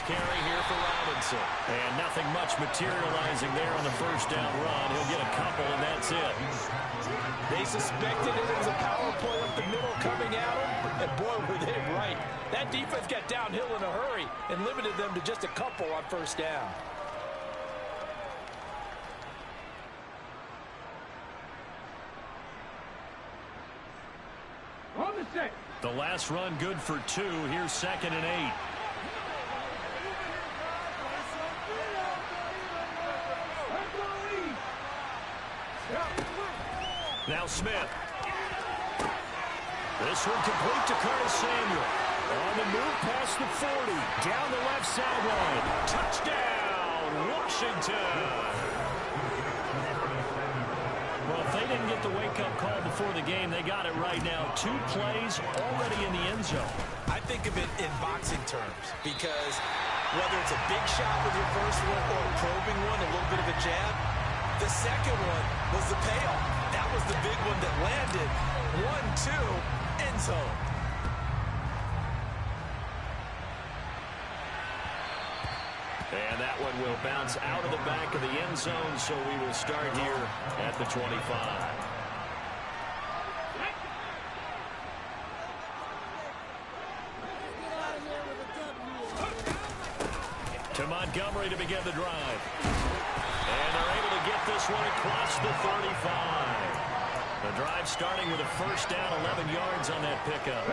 carry here for Robinson. And nothing much materializing there on the first down run. He'll get a couple, and that's it. They suspected it was a power play up the middle coming at them, and boy, were they right. That defense got downhill in a hurry and limited them to just a couple on first down. The last run good for 2. Here's 2nd and 8. Now Smith. This one complete to Curtis Samuel. On the move past the 40. Down the left sideline. Touchdown, Washington. Well, if they didn't get the wake-up call before the game, they got it right now. 2 plays already in the end zone. I think of it in boxing terms because whether it's a big shot with your first one or a probing one, a little bit of a jab, the second one was the payoff. That was the big one that landed. 1-2, end zone. And that one will bounce out of the back of the end zone, so we will start here at the 25. To Montgomery to begin the drive. And they're able to get this one across the 35. The drive starting with a first down, 11 yards on that pickup.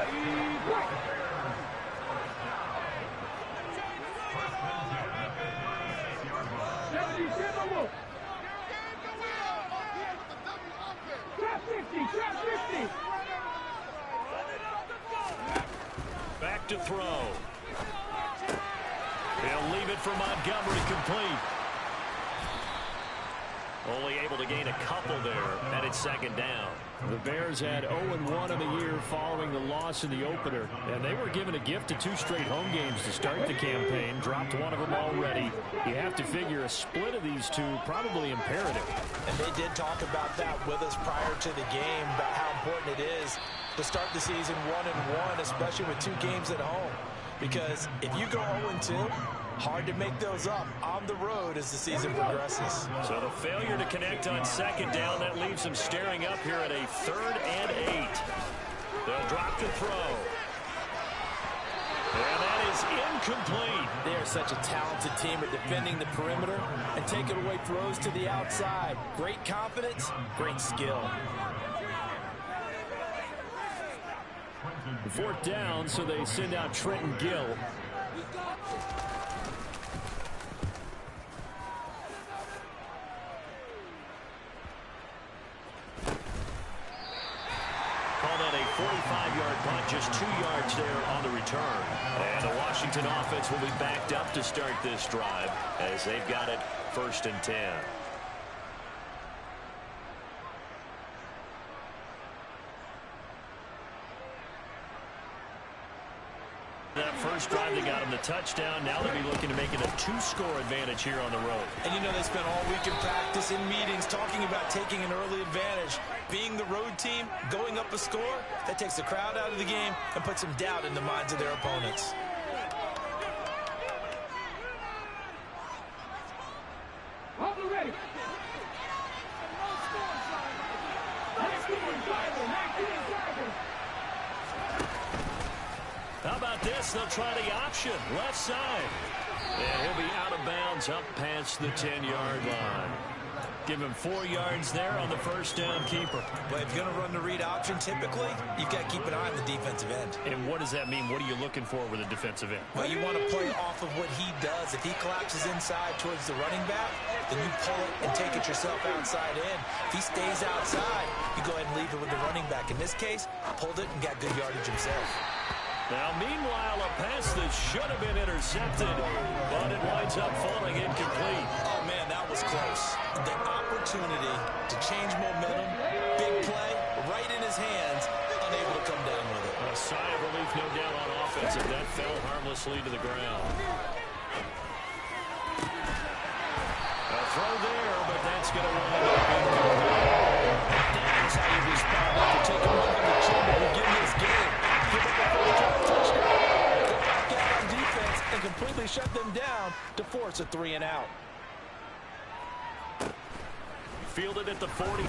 Back to throw. He'll leave it for Montgomery, complete. Only able to gain a couple there, and it's 2nd down. The Bears had 0-1 on the year following the loss in the opener, and they were given a gift of 2 straight home games to start the campaign. Dropped one of them already. You have to figure a split of these 2 probably imperative. And they did talk about that with us prior to the game, about how important it is to start the season 1-1, especially with 2 games at home. Because if you go 0-2, hard to make those up on the road as the season progresses. So the failure to connect on 2nd down, that leaves them staring up here at a 3rd and 8. They'll drop the throw. And that is incomplete. They are such a talented team at defending the perimeter and taking away throws to the outside. Great confidence, great skill. 4th down, so they send out Trenton Gill. Call that a 45-yard punt, just 2 yards there on the return. And the Washington offense will be backed up to start this drive as they've got it 1st and 10. That first drive, they got him the touchdown. Now they'll be looking to make it a 2-score advantage here on the road. And you know, they spent all week in practice, in meetings, talking about taking an early advantage. Being the road team, going up a score, that takes the crowd out of the game and puts some doubt in the minds of their opponents. How about this? They'll try the option. Left side. And he'll be out of bounds up past the 10-yard line. Give him 4 yards there on the first down keeper. But if you're going to run the read option, typically, you've got to keep an eye on the defensive end. And what does that mean? What are you looking for with a defensive end? Well, you want to play off of what he does. If he collapses inside towards the running back, then you pull it and take it yourself outside in. If he stays outside, you go ahead and leave it with the running back. In this case, pulled it and got good yardage himself. Now, meanwhile, a pass that should have been intercepted, but it winds up falling incomplete. Oh, man, that was close. The opportunity to change momentum, big play, right in his hands, unable to come down with it. A sigh of relief, no doubt, on offense, and that fell harmlessly to the ground. A throw there, but that's going to wind up incomplete. That's how you respond after taking one on the chin to begin this game. Give up a touchdown. Go back out on defense and complete quickly shut them down to force a 3-and-out. Fielded at the 43.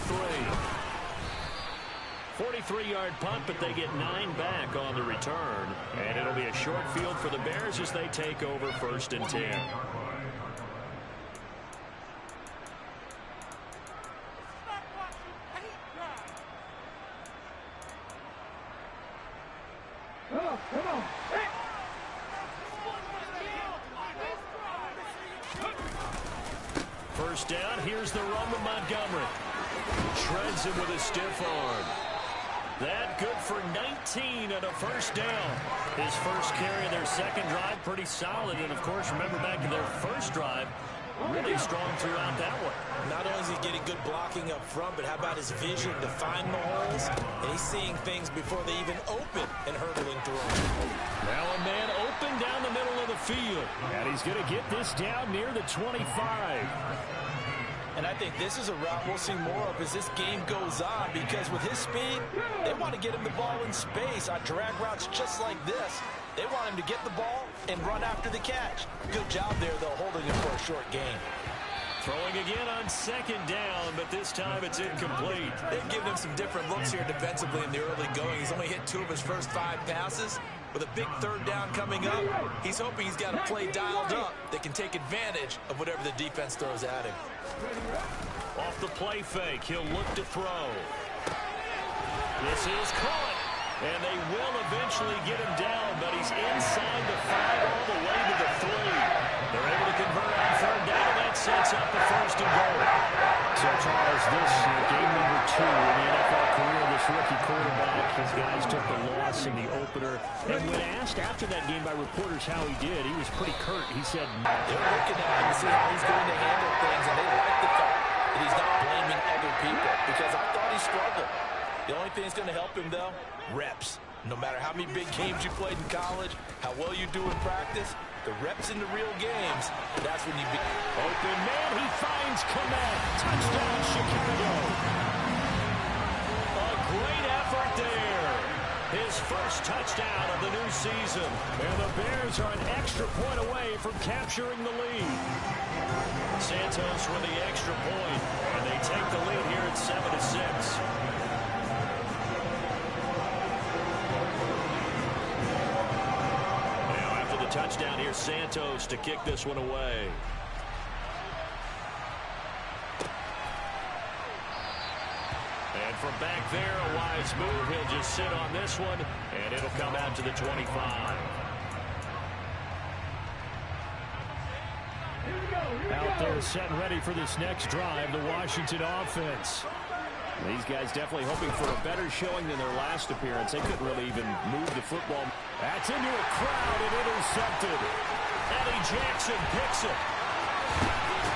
43-yard punt, but they get 9 back on the return. And it'll be a short field for the Bears as they take over 1st and 10. First down, here's the run to Montgomery. Shreds him with a stiff arm. That good for 19 and a first down. His first carry of their second drive, pretty solid. And, of course, remember back to their first drive, really strong throughout that one. Not only is he getting good blocking up front, but how about his vision to find the holes? And he's seeing things before they even open and hurdling through them. Now a man open down the middle of the field. And he's going to get this down near the 25. And I think this is a route we'll see more of as this game goes on, because with his speed, they want to get him the ball in space on drag routes just like this. They want him to get the ball and run after the catch. Good job there, though, holding him for a short gain. Throwing again on second down, but this time it's incomplete. They've given him some different looks here defensively in the early going. He's only hit 2 of his first 5 passes. With a big third down coming up, he's hoping he's got a play dialed up that can take advantage of whatever the defense throws at him. Off the play fake, he'll look to throw. This is caught, and they will eventually get him down, but he's inside the 5 all the way to the 3. They're able to convert on third down. That sets up the 1st and goal. So, Charles, this game number 2 in the NFL career, this rookie quarterback, his guys took the loss in the opener. And when asked after that game by reporters how he did, he was pretty curt. He said, they're looking at him to see how he's going to handle things, and they like the fact that he's not blaming other people, because I thought he struggled. The only thing that's going to help him, though, reps. No matter how many big games you played in college, how well you do in practice, the reps in the real games, that's when you be open man. He finds Kmet. Touchdown, Chicago. A great effort there. His first touchdown of the new season. And the Bears are an extra point away from capturing the lead. Santos with the extra point, and they take the lead here at 7-6. Touchdown here, Santos to kick this one away. And from back there, a wise move. He'll just sit on this one, and it'll come out to the 25. Out there set and ready for this next drive, the Washington offense. These guys definitely hoping for a better showing than their last appearance. They couldn't really even move the football. That's into a crowd and intercepted. Eddie Jackson picks it.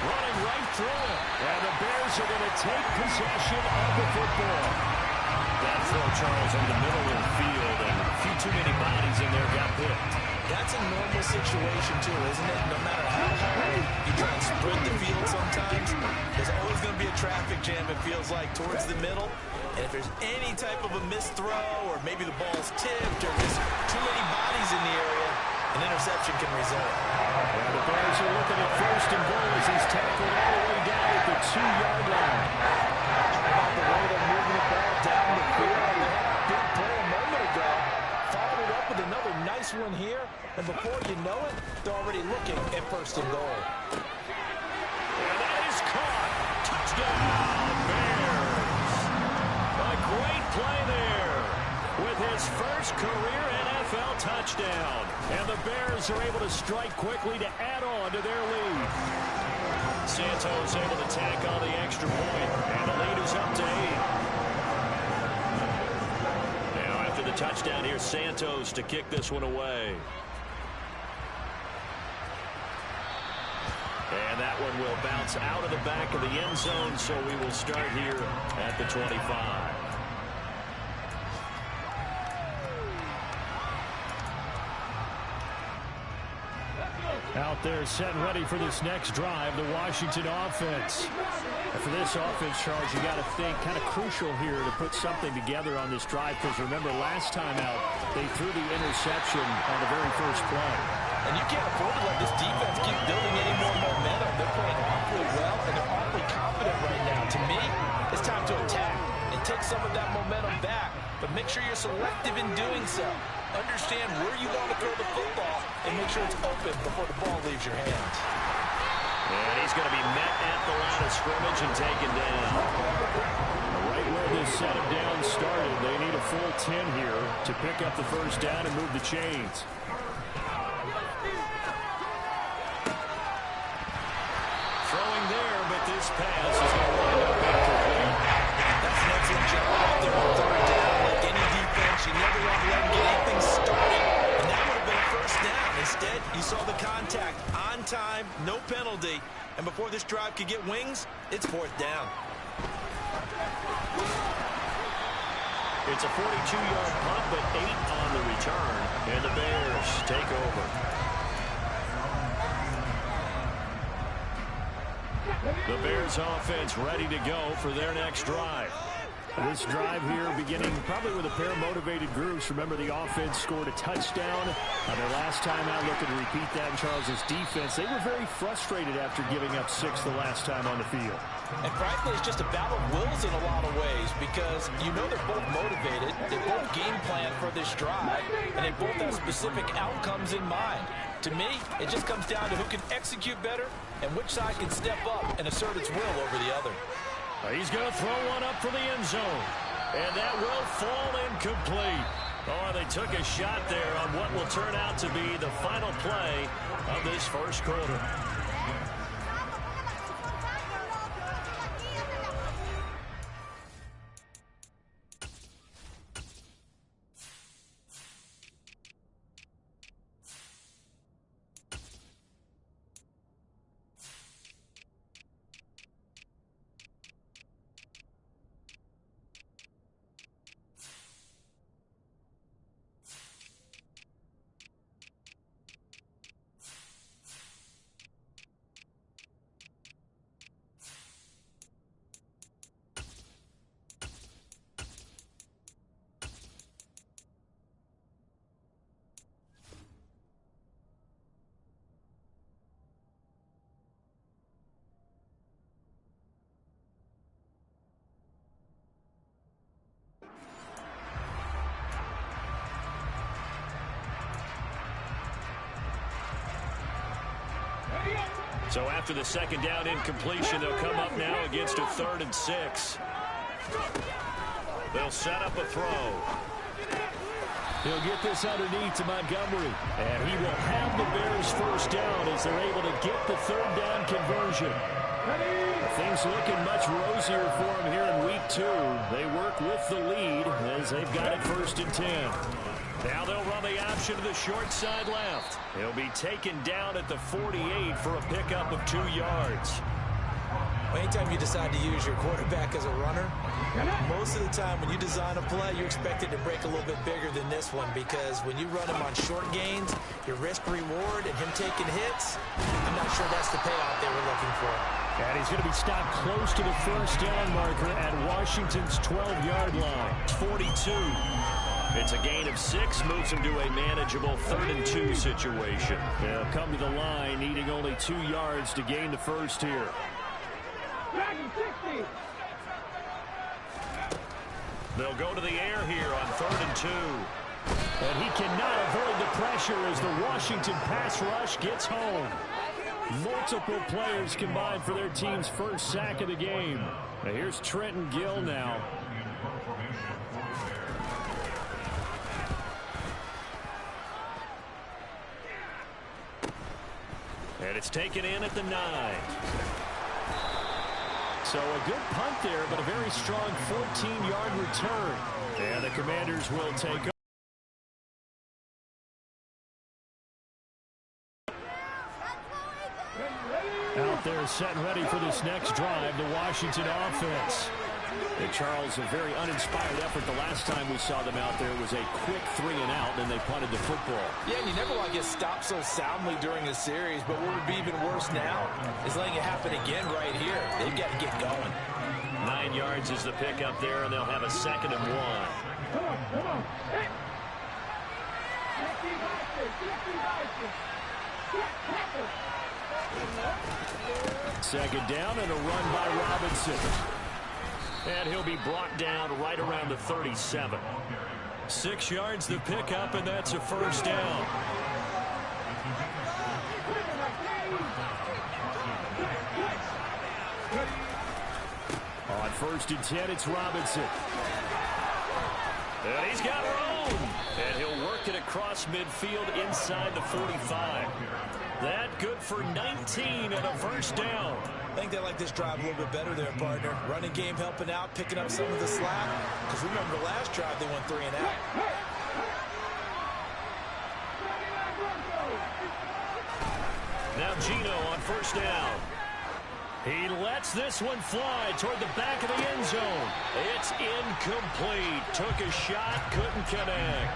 Running right through it. And the Bears are going to take possession of the football. That throw, Charles, in the middle of the field, and a few too many bodies in there got picked. That's a normal situation, too, isn't it? No matter how hard you try and spread the field sometimes, there's always going to be a traffic jam, it feels like, towards the middle. And if there's any type of a missed throw, or maybe the ball's tipped, or just too many bodies in the area, an interception can result. And the Bears are looking at 1st and goal as he's tackled all the way down at the 2-yard line. How about the way they're moving the ball down the field? They had a big play a moment ago. Followed it up with another nice one here. And before you know it, they're already looking at 1st and goal. And that is caught. Touchdown, Bears. A great play there with his first career NFL touchdown. And the Bears are able to strike quickly to add on to their lead. Santos able to tack on the extra point, and the lead is up to 8. Now after the touchdown, here's Santos to kick this one away. And that one will bounce out of the back of the end zone, so we will start here at the 25. Out there set and ready for this next drive, the Washington offense. And for this offense, Charles, you got to think kind of crucial here to put something together on this drive, because remember last time out, they threw the interception on the very first play. And you can't afford to let this defense keep building any more momentum. They're playing awfully well, and they're awfully confident right now. To me, it's time to attack and take some of that momentum back. But make sure you're selective in doing so. Understand where you want to throw the football and make sure it's open before the ball leaves your hands. And he's going to be met at the line of scrimmage and taken down. Right where this set of down started, they need a full 10 here to pick up the first down and move the chains. Throwing there, but this pass is going to wind up incomplete. That's an excellent job out there on third down. Like any defense, you never want to let them get anything started. And that would have been a first down. Instead, you saw the contact on time, no penalty. And before this drive could get wings, it's fourth down. It's a 42-yard punt, but 8 on the return. And the Bears take over. The Bears offense ready to go for their next drive. This drive here beginning probably with a pair of motivated groups. Remember, the offense scored a touchdown. Their last time out, looking to repeat that in Charles' defense. They were very frustrated after giving up 6 the last time on the field. And frankly, it's just a battle of wills in a lot of ways because you know they're both motivated, they both game plan for this drive, and they both have specific outcomes in mind. To me, it just comes down to who can execute better and which side can step up and assert its will over the other. He's going to throw one up for the end zone, and that will fall incomplete. Oh, they took a shot there on what will turn out to be the final play of this first quarter. So after the second down incompletion, they'll come up now against a 3rd and 6. They'll set up a throw. He'll get this underneath to Montgomery. And he will have the Bears first down as they're able to get the 3rd down conversion. Things looking much rosier for them here in week 2. They work with the lead as they've got it 1st and 10. Now they'll run the option to the short side left. He'll be taken down at the 48 for a pickup of 2 yards. Anytime you decide to use your quarterback as a runner, most of the time when you design a play, you expect it to break a little bit bigger than this one because when you run him on short gains, your risk-reward and him taking hits, I'm not sure that's the payoff they were looking for. And he's going to be stopped close to the first down marker at Washington's 12-yard line. 42. It's a gain of 6, moves him to a manageable 3rd and 2 situation. They'll come to the line, needing only 2 yards to gain the first here. They'll go to the air here on 3rd and 2. And he cannot avoid the pressure as the Washington pass rush gets home. Multiple players combined for their team's first sack of the game. Now here's Trenton Gill now. And it's taken in at the 9. So a good punt there, but a very strong 14-yard return. And the Commanders will take over. Out there set and ready for this next drive, the Washington offense. And Charles, a very uninspired effort the last time we saw them out there was a quick 3 and out, and they punted the football. Yeah, and you never want to get stopped so soundly during a series, but what would be even worse now is letting it happen again right here. They've got to get going. 9 yards is the pickup there, and they'll have a 2nd and 1. Come on. Hey. Second down and a run by Robinson. And he'll be brought down right around the 37. 6 yards the pickup, and that's a first down. On 1st and 10, it's Robinson. And he's got room. And he'll work it across midfield inside the 45. That good for 19 and a first down. I think they like this drive a little bit better there, partner. Running game helping out, picking up some of the slack. Because remember, the last drive they went 3 and out. Now Gino on 1st down. He lets this one fly toward the back of the end zone. It's incomplete. Took a shot, couldn't connect.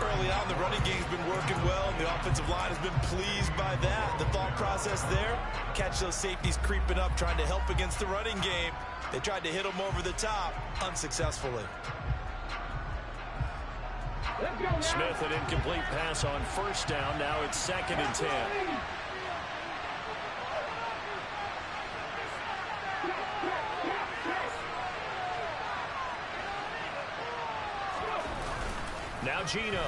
Early on, the running game's been working well, and the offensive line has been pleased by that. The thought process there, catch those safeties creeping up, trying to help against the running game. They tried to hit them over the top, unsuccessfully. Smith, an incomplete pass on 1st down. Now it's 2nd and 10. Now Gino.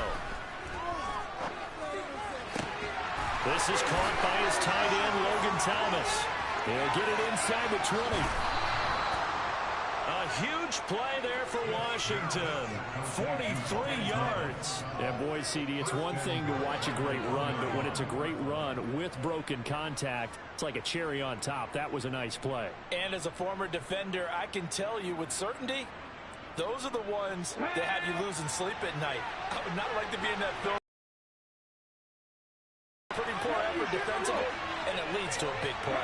This is caught by his tight end, Logan Thomas. He'll get it inside the 20. A huge play there for Washington. 43 yards. And boy, CD, it's one thing to watch a great run, but when it's a great run with broken contact, it's like a cherry on top. That was a nice play. And as a former defender, I can tell you with certainty, those are the ones that have you losing sleep at night. I would not like to be in that film. Pretty poor effort defensively, and it leads to a big play.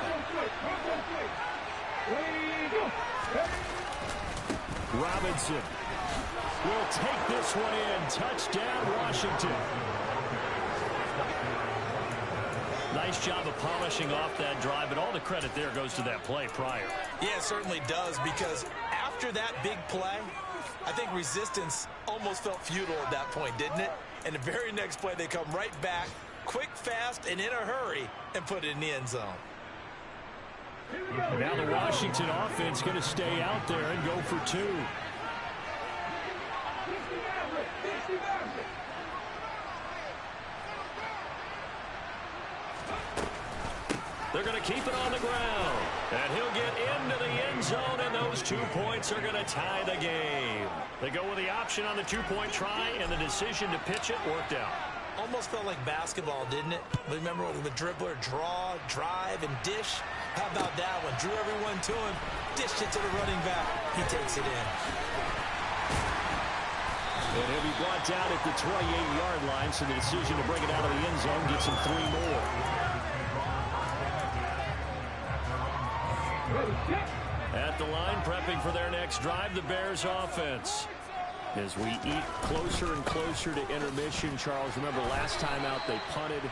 Robinson will take this one in. Touchdown, Washington. Nice job of polishing off that drive, but all the credit there goes to that play prior. Yeah, it certainly does, because after that big play, I think resistance almost felt futile at that point, didn't it? And the very next play, they come right back, quick, fast, and in a hurry, and put it in the end zone. Now the Washington offense going to stay out there and go for 2. They're going to keep it on the ground. And he'll get into the end zone, and those 2 points are going to tie the game. They go with the option on the 2-point try, and the decision to pitch it worked out. Almost felt like basketball, didn't it? Remember the dribbler, draw, drive, and dish? How about that one? Drew everyone to him, dished it to the running back. He takes it in. And he'll be brought down at the 28-yard line, so the decision to bring it out of the end zone gets him 3 more. At the line, prepping for their next drive, the Bears offense. As we eat closer and closer to intermission, Charles, remember last time out they punted.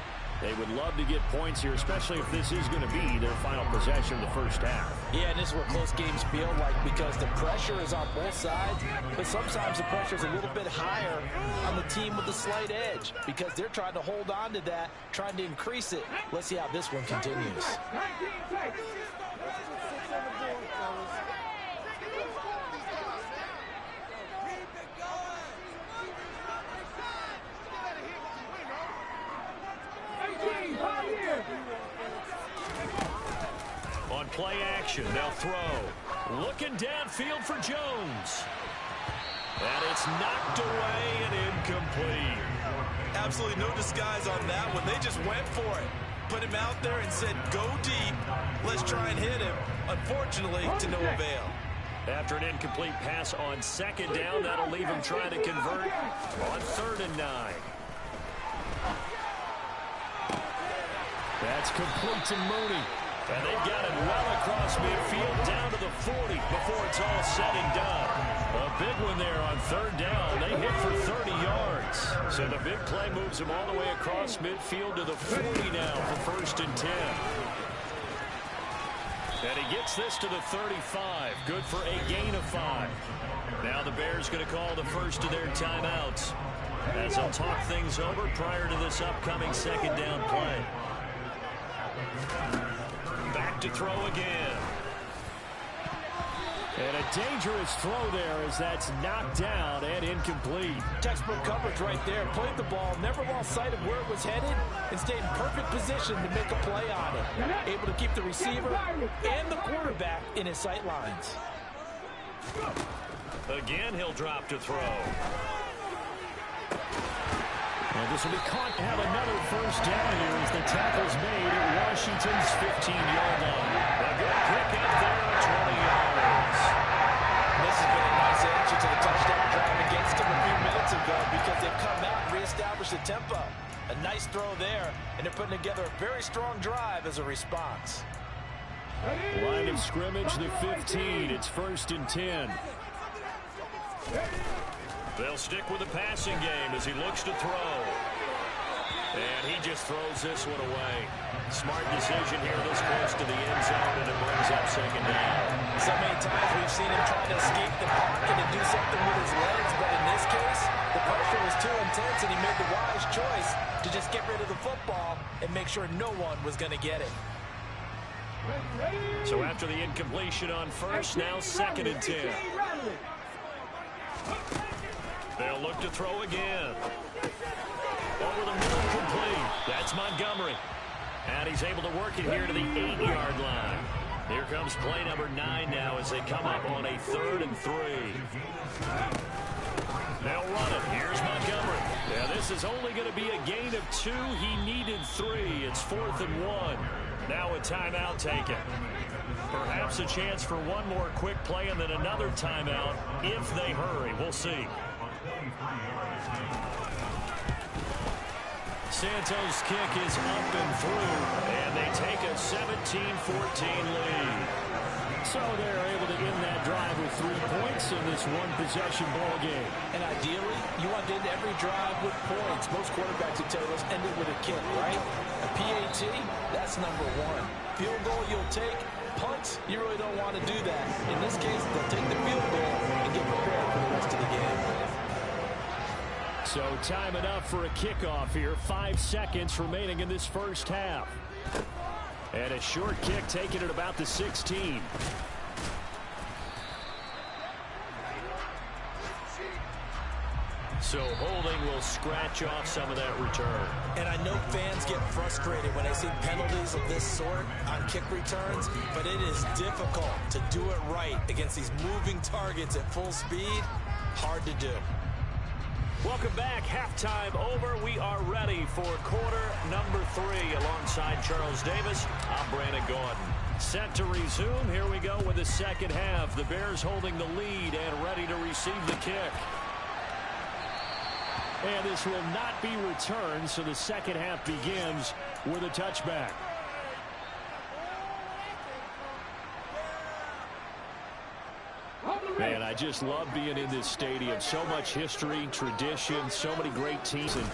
They would love to get points here, especially if this is going to be their final possession of the first half. Yeah, and this is what close games feel like, because the pressure is on both sides, but sometimes the pressure is a little bit higher on the team with the slight edge, because they're trying to hold on to that, trying to increase it. Let's see how this one continues. On play action, they'll throw. Looking downfield for Jones. And it's knocked away and incomplete. Absolutely no disguise on that one. They just went for it. Put him out there and said, go deep. Let's try and hit him. Unfortunately, to no avail. After an incomplete pass on 2nd down, that'll leave him trying to convert on 3rd and 9. That's complete to Mooney. And they've got it well across midfield down to the 40 before it's all said and done. A big one there on 3rd down. They hit for 30 yards. So the big play moves them all the way across midfield to the 40 now for 1st and 10. And he gets this to the 35. Good for a gain of 5. Now the Bears going to call the first of their timeouts as they'll talk things over prior to this upcoming second down play. Back to throw again. And a dangerous throw there as that's knocked down and incomplete. Textbook coverage right there. Played the ball, never lost sight of where it was headed, and stayed in perfect position to make a play on it. Able to keep the receiver and the quarterback in his sight lines. Again, he'll drop to throw. And this will be caught to have another first down here as the tackle's made at Washington's 15-yard line. A good pick up there, 20 yards. This has been a nice answer to the touchdown drive against them a few minutes ago because they've come out and reestablished the tempo. A nice throw there, and they're putting together a very strong drive as a response. Line of scrimmage, the 15. It's 1st and 10. They'll stick with the passing game as he looks to throw. And he just throws this one away. Smart decision here this close to the end zone, and it brings up second down. So many times we've seen him trying to escape the pocket and do something with his legs, but in this case, the pressure was too intense, and he made the wise choice to just get rid of the football and make sure no one was going to get it. So after the incompletion on first, now 2nd and 10. They'll look to throw again. Over the middle, complete. That's Montgomery. And he's able to work it here to the 8-yard line. Here comes play number 9 now as they come up on a 3rd and 3. They'll run it. Here's Montgomery. Yeah, this is only going to be a gain of 2. He needed 3. It's 4th and 1. Now a timeout taken. Perhaps a chance for one more quick play and then another timeout if they hurry. We'll see. Santos' kick is up and through, and they take a 17-14 lead. So they're able to end that drive with 3 points in this one-possession ball game. And ideally, you want to end every drive with points. Most quarterbacks would tell us end it with a kick, right? A PAT, that's number 1. Field goal you'll take. Punts, you really don't want to do that. In this case, they'll take the field goal and get prepared for the rest of the game. So time enough for a kickoff here. 5 seconds remaining in this first half. And a short kick taken at about the 16. So holding will scratch off some of that return. And I know fans get frustrated when they see penalties of this sort on kick returns, but it is difficult to do it right against these moving targets at full speed. Hard to do. Welcome back. Halftime over. We are ready for quarter number 3 alongside Charles Davis. I'm Brandon Gordon. Set to resume. Here we go with the second half. The Bears holding the lead and ready to receive the kick. And this will not be returned, so the second half begins with a touchback. Man, I just love being in this stadium. So much history, tradition, so many great teams. And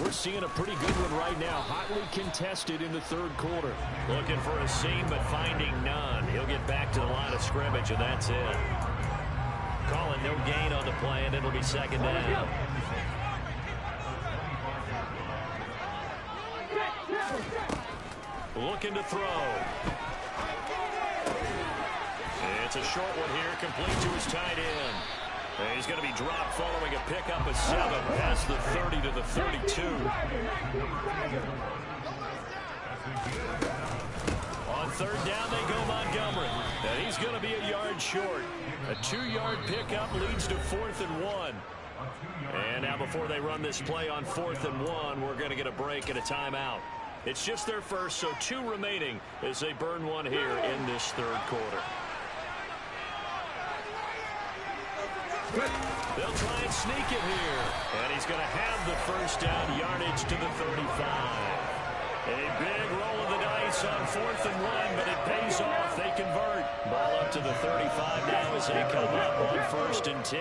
we're seeing a pretty good one right now. Hotly contested in the third quarter. Looking for a seam, but finding none. He'll get back to the line of scrimmage, and that's it. Calling no gain on the play, and it'll be second down. Looking to throw. It's a short one here, complete to his tight end. And he's going to be dropped following a pickup of 7 past the 30 to the 32. On third down, they go Montgomery. And he's going to be a yard short. A 2-yard pickup leads to 4th and 1. And now before they run this play on 4th and 1, we're going to get a break and a timeout. It's just their first, so 2 remaining as they burn one here in this third quarter. They'll try and sneak it here. And he's going to have the first down, yardage to the 35. A big roll of the dice on 4th and 1, but it pays off. They convert. Ball up to the 35 now as they come up on 1st and 10.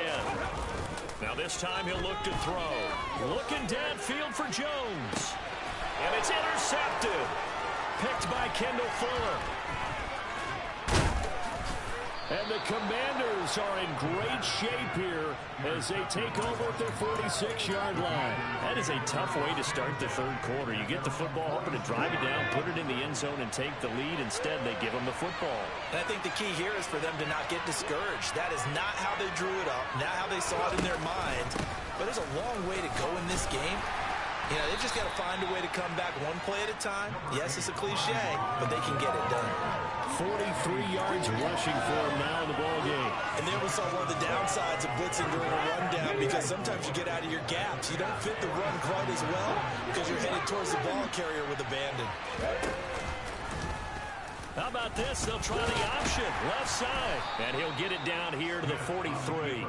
Now this time he'll look to throw. Looking downfield for Jones. And it's intercepted. Picked by Kendall Fuller. And the Commanders are in great shape here as they take over at their 46-yard line. That is a tough way to start the third quarter. You get the football, hoping to drive it down, put it in the end zone, and take the lead. Instead, they give them the football. And I think the key here is for them to not get discouraged. That is not how they drew it up, not how they saw it in their mind. But there's a long way to go in this game. You know, they've just got to find a way to come back one play at a time. Yes, it's a cliche, but they can get it done. 43 yards rushing for him now in the ball game. And there we saw one of the downsides of blitzing during a rundown, because sometimes you get out of your gaps. You don't fit the run quite as well because you're headed towards the ball carrier with abandon. How about this? They'll try the option. Left side. And he'll get it down here to the 43.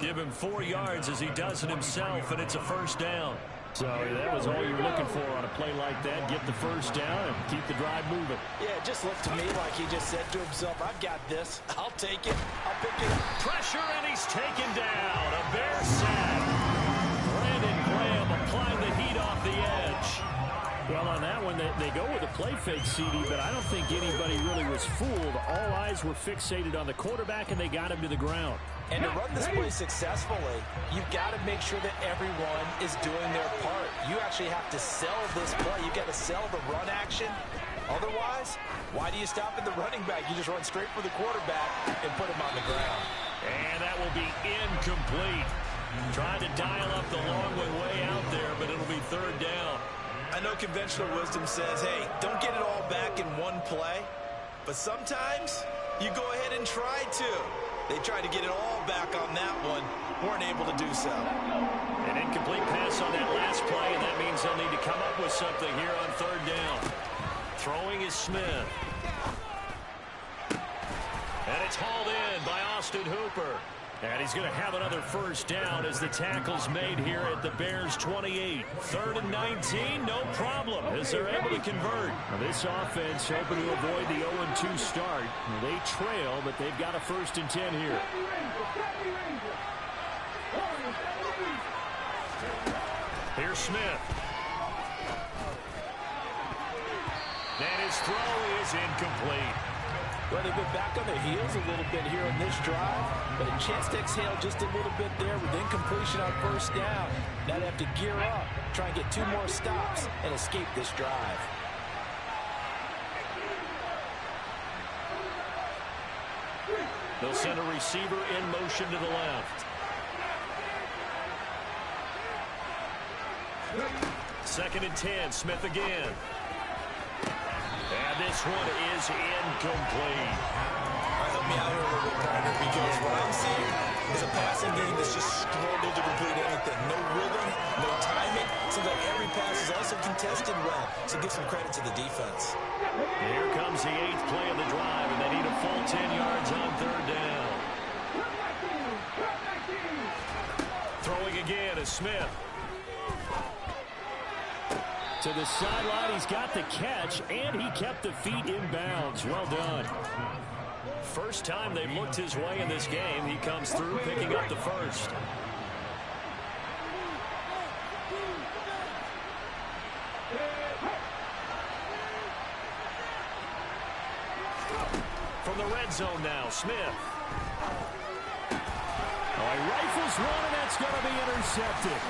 Give him 4 yards as he does it himself, and it's a first down. So that was all you were looking for on a play like that. Get the first down and keep the drive moving. Yeah, it just looked to me like he just said to himself, I've got this. I'll take it. I'll pick it up. Pressure, and he's taken down. A Bear sack. Brandon Graham applying the heat off the edge. Well, on that one, they go with a play fake, CD, but I don't think anybody really was fooled. All eyes were fixated on the quarterback, and they got him to the ground. And to run this play successfully, you've got to make sure that everyone is doing their part. You actually have to sell this play. You've got to sell the run action. Otherwise, why do you stop at the running back? You just run straight for the quarterback and put him on the ground. And that will be incomplete. Trying to dial up the long way out there, but it'll be third down. I know conventional wisdom says, hey, don't get it all back in one play. But sometimes you go ahead and try to. They tried to get it all back on that one. Weren't able to do so. An incomplete pass on that last play, and that means they'll need to come up with something here on third down. Throwing is Smith. And it's hauled in by Austin Hooper. And he's going to have another first down as the tackle's made here at the Bears' 28. 3rd and 19, no problem, as they're able to convert. Now this offense hoping to avoid the 0-2 start. They trail, but they've got a 1st and 10 here. Here's Smith. And his throw is incomplete. Well, they've been back on their heels a little bit here in this drive, but a chance to exhale just a little bit there with incompletion on first down. Now they have to gear up, try and get 2 more stops, and escape this drive. They'll send a receiver in motion to the left. 2nd and 10, Smith again. And this one is incomplete. Help me out here a little bit, partner, because what I'm seeing is a passing game that's just struggled to complete anything. No rhythm, no timing. Seems like every pass is also contested well, so give some credit to the defense. Here comes the 8th play of the drive, and they need a full 10 yards on third down. Throwing again is Smith. To the sideline, he's got the catch, and he kept the feet in bounds. Well done. First time they've looked his way in this game. He comes through picking up the first. From the red zone now, Smith. Oh, he rifles one, and that's going to be intercepted.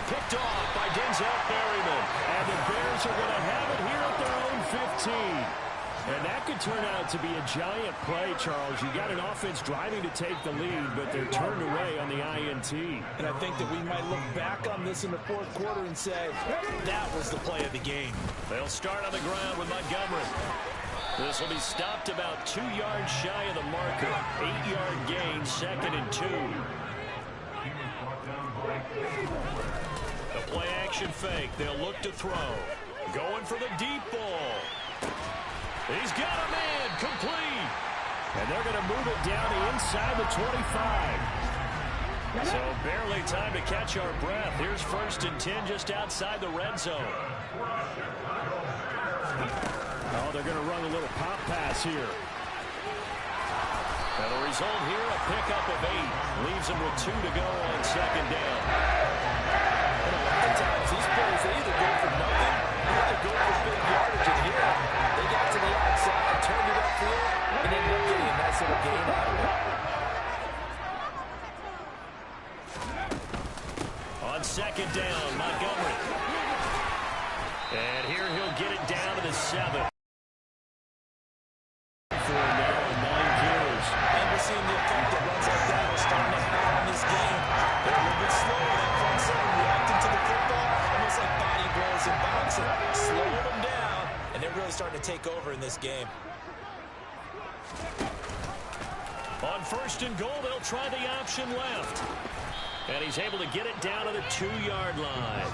Picked off by Denzel Berryman. And the Bears are going to have it here at their own 15. And that could turn out to be a giant play, Charles. You got an offense driving to take the lead, but they're turned away on the INT. And I think that we might look back on this in the 4th quarter and say, that was the play of the game. They'll start on the ground with Montgomery. This will be stopped about 2 yards shy of the marker. 8-yard gain, 2nd and 2. The play action fake. They'll look to throw. Going for the deep ball. He's got a man, complete. And they're going to move it down to inside the 25. So barely time to catch our breath. Here's 1st and 10 just outside the red zone. Oh, they're going to run a little pop pass here. And the result here, a pickup of 8. Leaves them with 2 to go on 2nd down. And a lot of times, these plays, they either go for nothing or they go for big yardage. And here, they got to the outside, turned it upfield, and ended up getting a nice little gain out of it. 7. For now, 9 carries. And we're seeing the effect that runs like that are starting to have on this game. They're a little bit slow in that front seven, reacting to the football, almost like body blows in boxing, slowing them down, and they're really starting to take over in this game. On 1st and goal, they'll try the option left. And he's able to get it down to the 2-yard line.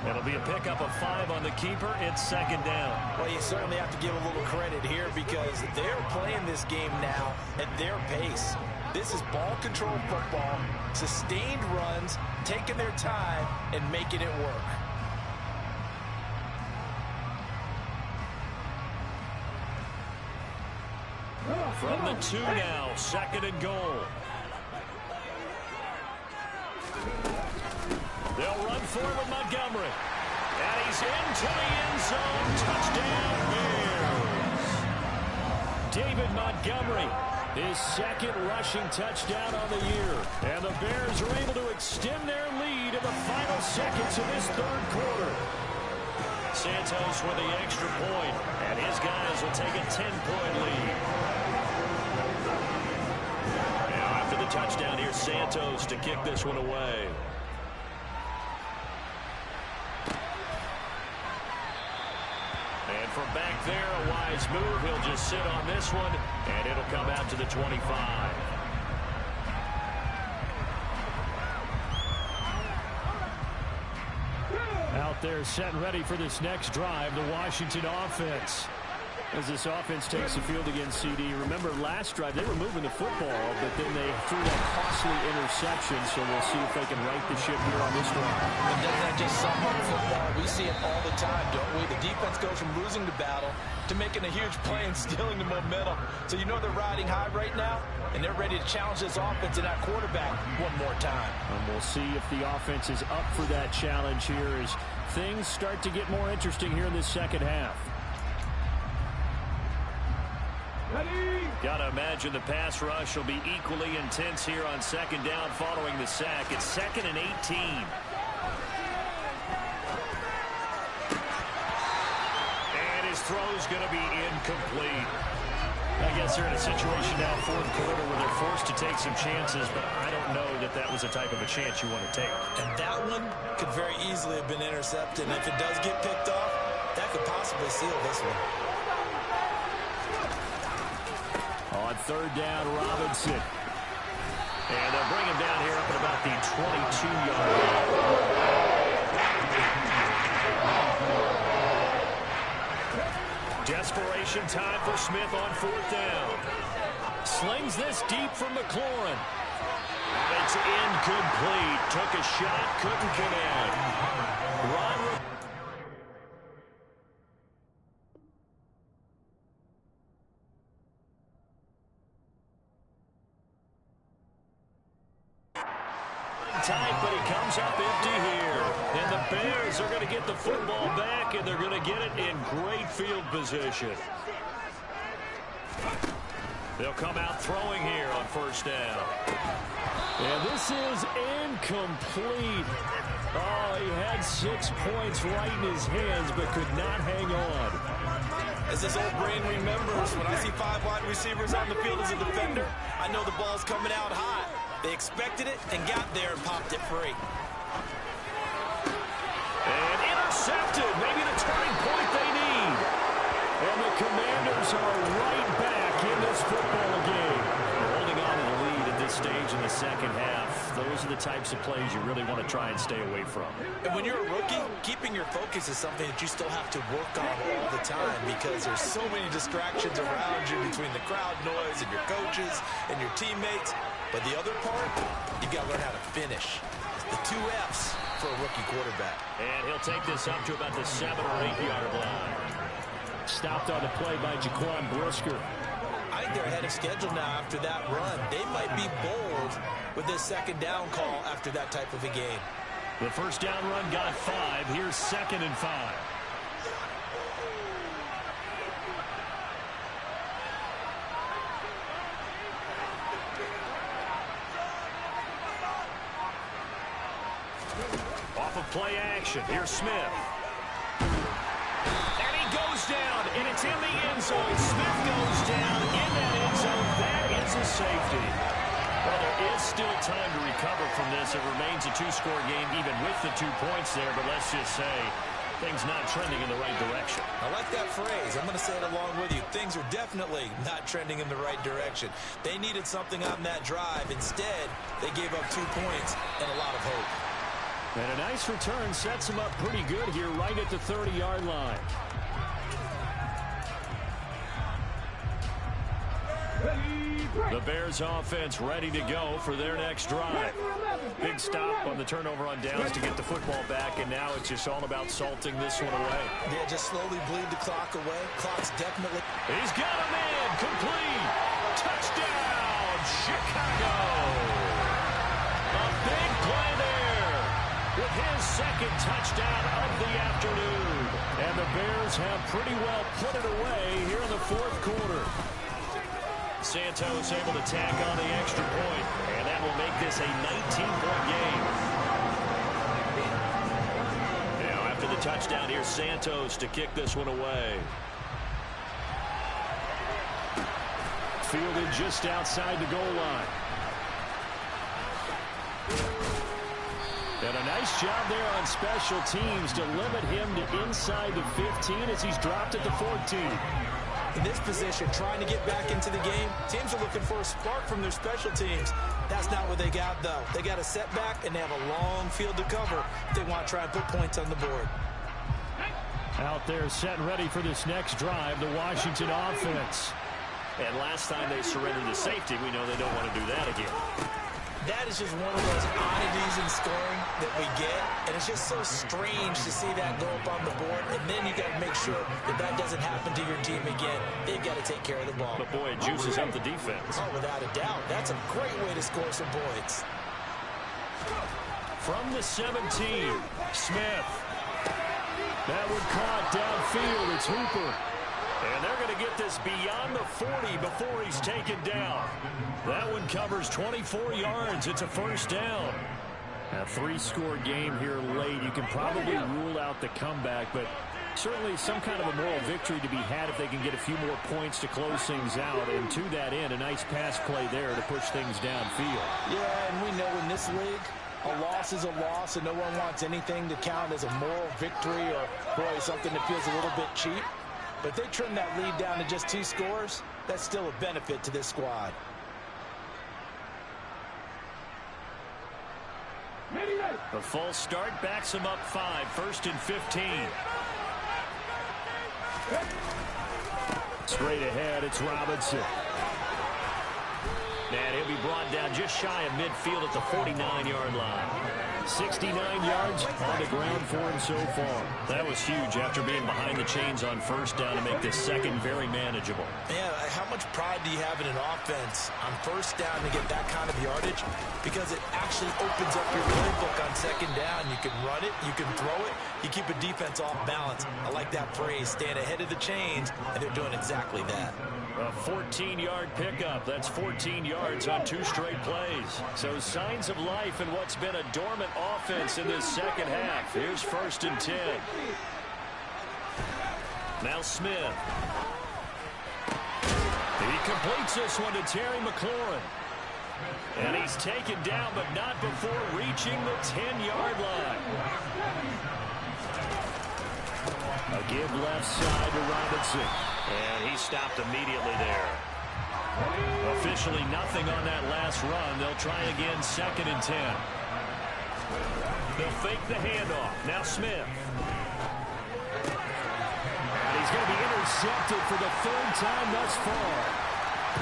It'll be a pickup of 5 on the keeper. It's 2nd down. Well, you certainly have to give a little credit here because they're playing this game now at their pace. This is ball control football, sustained runs, taking their time, and making it work. From the 2 now, 2nd and goal. They'll run forward with Montgomery. And he's into the end zone. Touchdown, Bears. David Montgomery, his 2nd rushing touchdown on the year. And the Bears are able to extend their lead in the final seconds of this 3rd quarter. Santos with the extra point, and his guys will take a 10-point lead. Now after the touchdown, here's Santos to kick this one away. And from back there, a wise move. He'll just sit on this one, and it'll come out to the 25. Out there set and ready for this next drive, the Washington offense. As this offense takes the field against CD. Remember last drive, they were moving the football, but then they threw that costly interception, so we'll see if they can right the ship here on this one. And doesn't that just sum up football? We see it all the time, don't we? The defense goes from losing the battle to making a huge play and stealing the momentum. So you know they're riding high right now, and they're ready to challenge this offense and that quarterback one more time. And we'll see if the offense is up for that challenge here as things start to get more interesting here in this 2nd half. Got to imagine the pass rush will be equally intense here on 2nd down following the sack. It's 2nd and 18. And his throw's going to be incomplete. I guess they're in a situation now, 4th quarter, where they're forced to take some chances, but I don't know that that was the type of a chance you want to take. And that one could very easily have been intercepted. And if it does get picked off, that could possibly seal this one. On 3rd down, Robinson. And they'll bring him down here up at about the 22-yard line. Desperation time for Smith on 4th down. Slings this deep from McLaurin. It's incomplete. Took a shot, couldn't connect. Ron tight, but he comes up empty here. And the Bears are going to get the football back, and they're going to get it in great field position. They'll come out throwing here on 1st down. And this is incomplete. Oh, he had 6 points right in his hands, but could not hang on. As this old brain remembers, when I see 5 wide receivers on the field as a defender, I know the ball's coming out hot. They expected it and got there and popped it free. And intercepted. Maybe the turning point they need. And the Commanders are right back in this football game. Holding on to the lead at this stage in the 2nd half. Those are the types of plays you really want to try and stay away from. And when you're a rookie, keeping your focus is something that you still have to work on all the time because there's so many distractions around you between the crowd noise and your coaches and your teammates. But the other part, you've got to learn how to finish. The 2 F's for a rookie quarterback. And he'll take this up to about the 7 or 8-yard line. Stopped on the play by Jaquan Brisker. I think they're ahead of schedule now after that run. They might be bold with this 2nd down call after that type of a game. The 1st down run got 5. Here's 2nd and 5. Off of play action, here's Smith. And he goes down, and zone. Smith goes down in that end zone. That is a safety. Well, there is still time to recover from this. It remains a two-score game even with the 2 points there, but let's just say things not trending in the right direction. I like that phrase. I'm going to say it along with you. Things are definitely not trending in the right direction. They needed something on that drive. Instead, they gave up 2 points and a lot of hope. And a nice return sets them up pretty good here right at the 30-yard line. The Bears offense ready to go for their next drive. Big stop on the turnover on downs to get the football back, and now it's just all about salting this one away. Yeah, just slowly bleed the clock away. Clock's definitely... He's got a man. Complete. Touchdown, Chicago. A big play there with his second touchdown of the afternoon. And the Bears have pretty well put it away here in the fourth quarter. Santos able to tack on the extra point, and that will make this a 19-point game. Now, after the touchdown, here's Santos to kick this one away. Fielded just outside the goal line. And a nice job there on special teams to limit him to inside the 15 as he's dropped at the 14. In this position, trying to get back into the game, teams are looking for a spark from their special teams. That's not what they got, though. They got a setback, and they have a long field to cover if they want to try and put points on the board. Out there set and ready for this next drive, the Washington offense. And last time they surrendered to safety, we know they don't want to do that again. That is just one of those oddities in scoring that we get, and it's just so strange to see that go up on the board, and then you got to make sure that that doesn't happen to your team again. They've got to take care of the ball. But boy, it juices up the defense. Oh, without a doubt. That's a great way to score some points. From the 17, Smith. That one caught downfield. It's Hooper. And they're going to get this beyond the 40 before he's taken down. That one covers 24 yards. It's a first down. A three-score game here late. You can probably rule out the comeback, but certainly some kind of a moral victory to be had if they can get a few more points to close things out. And to that end, a nice pass play there to push things downfield. Yeah, and we know in this league, a loss is a loss, and no one wants anything to count as a moral victory or really something that feels a little bit cheap. But if they trim that lead down to just 2 scores, that's still a benefit to this squad. The false start backs him up 5, 1st and 15. Straight ahead, it's Robinson. And he'll be brought down just shy of midfield at the 49-yard line. 69 yards on the ground for him so far. That was huge after being behind the chains on first down to make this second very manageable. Yeah, how much pride do you have in an offense on first down to get that kind of yardage? Because it actually opens up your playbook on second down. You can run it, you can throw it, you keep a defense off balance. I like that phrase, stand ahead of the chains, and they're doing exactly that. A 14-yard pickup. That's 14 yards on 2 straight plays. So signs of life in what's been a dormant offense in this second half. Here's 1st and 10. Now Smith. He completes this one to Terry McLaurin. And he's taken down, but not before reaching the 10-yard line. A give left side to Robinson. And he stopped immediately there. Officially nothing on that last run. They'll try again 2nd and 10. They'll fake the handoff. Now Smith. And he's going to be intercepted for the 3rd time thus far.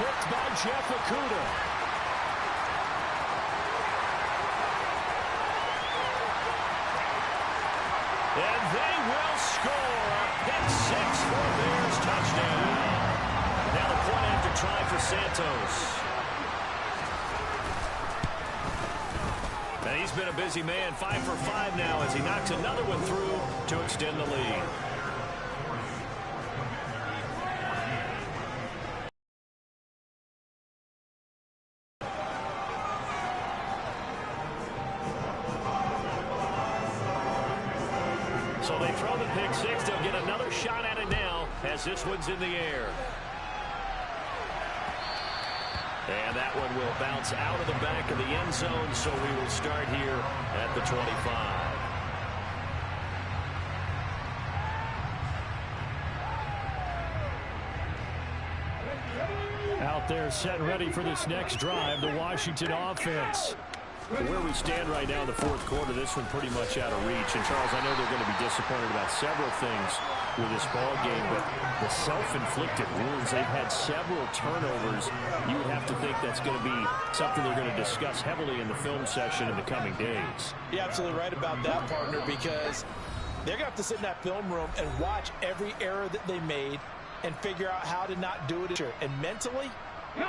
Picked by Jeff Okudah. And they will score a pick 6 for Bears touchdown. Now the point after try for Santos. And he's been a busy man, 5 for 5 now as he knocks another one through to extend the lead. So they throw the pick 6. They'll get another shot at it now as this one's in the air. And that one will bounce out of the back of the end zone, so we will start here at the 25. Out there set and ready for this next drive, the Washington offense. Where we stand right now in the fourth quarter, this one pretty much out of reach. And, Charles, I know they're going to be disappointed about several things with this ball game, but the self-inflicted wounds, they've had several turnovers. You would have to think that's going to be something they're going to discuss heavily in the film session in the coming days. You're absolutely right about that, partner, because they're going to have to sit in that film room and watch every error that they made and figure out how to not do it. And mentally,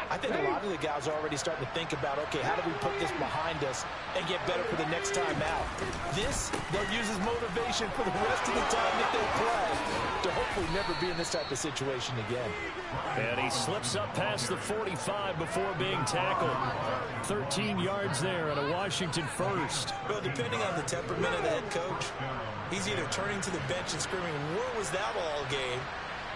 I think a lot of the guys are already starting to think about, okay, how do we put this behind us and get better for the next time out? This, they'll use as motivation for the rest of the time that they play to hopefully never be in this type of situation again. And he slips up past the 45 before being tackled. 13 yards there and a Washington first. Well, depending on the temperament of the head coach, he's either turning to the bench and screaming, where was that all game?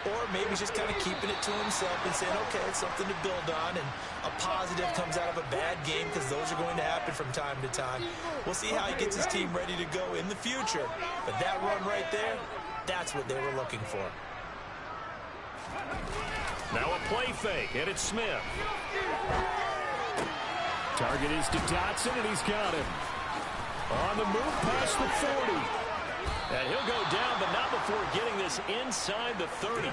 Or maybe he's just kind of keeping it to himself and saying, okay, it's something to build on, and a positive comes out of a bad game because those are going to happen from time to time. We'll see how he gets his team ready to go in the future. But that run right there, that's what they were looking for. Now a play fake, and it's Smith. Target is to Dotson, and he's got him. On the move past the 40. And he'll go down, but not before getting this inside the 30.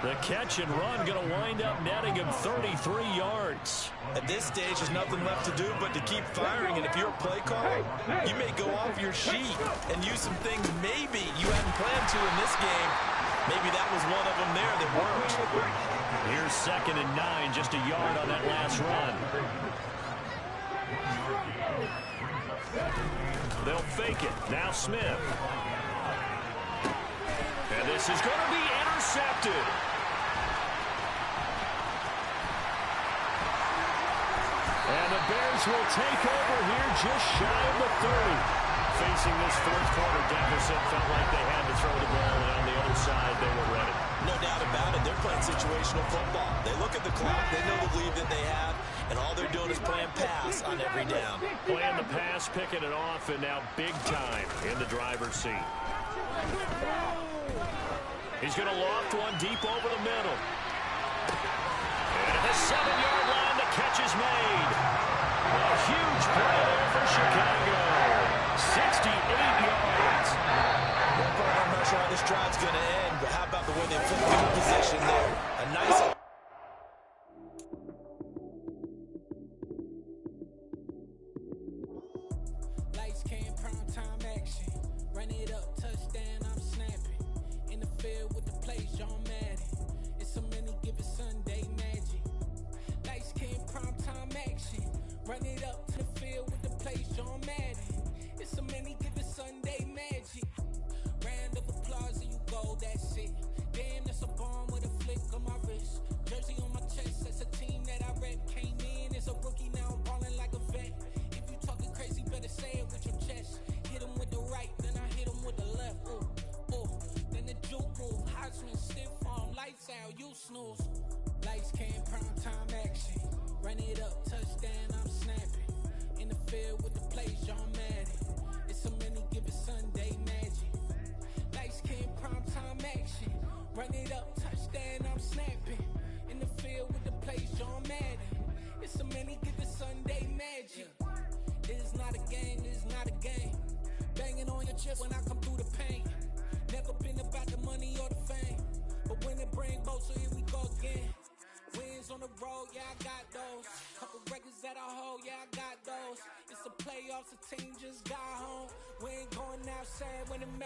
The catch and run going to wind up netting him 33 yards. At this stage, there's nothing left to do but to keep firing. And if you're a play caller, you may go off your sheet and use some things maybe you hadn't planned to in this game. Maybe that was one of them there that worked. Here's 2nd and 9, just a yard on that last run. They'll fake it. Now Smith. And this is going to be intercepted. And the Bears will take over here just shy of the 30. Facing this fourth quarter deficit, felt like they had to throw the ball, and on the other side, they were ready. No doubt about it. They're playing situational football. They look at the clock. They know the lead that they have, and all they're doing is playing pass on every down. Playing the pass, picking it off, and now big time in the driver's seat. He's going to loft one deep over the middle. And at the 7-yard line, the catch is made. A huge play there for Chicago. 68 yards. I'm not sure how this drive's going to end, but how about the way they put field position there? A nice... Lights came, prime time action. Run it up, touchdown, I'm snapping. In the field with the play, John Madden. It's a many given Sunday magic. Lights came, prime time action. Run it up to the field with the play, John Madden. It's a many given Sunday magic. Round of applause and you go, that's it. Damn, that's a bomb with a flick on my wrist. Jersey on my chest, that's a team that I rep. Came in as a rookie, now I'm balling like a vet. If you talking crazy, better say it with your chest. Hit him with the right, then I hit him with the left. Ooh, ooh. Then the juke move, Heisman, stiff arm, lights out, you snooze. Lights came, prime time action. Run it up, touchdown, I'm snapping. In the field with the play, John Madden. It's a many given Sunday magic. Lights came, prime time action. Run it up, touchdown, I'm snapping. In the field with the play, John Madden. It's a many given Sunday magic. This is not a game, this is not a game. Banging on your chest when I come through the pain. Never been about the money or the fame. But when it bring both, so here we go again. Wins on the road, yeah, I got those. Couple records that I hold, yeah, I got those. It's the playoffs, the team just got home. We ain't going outside when it matters.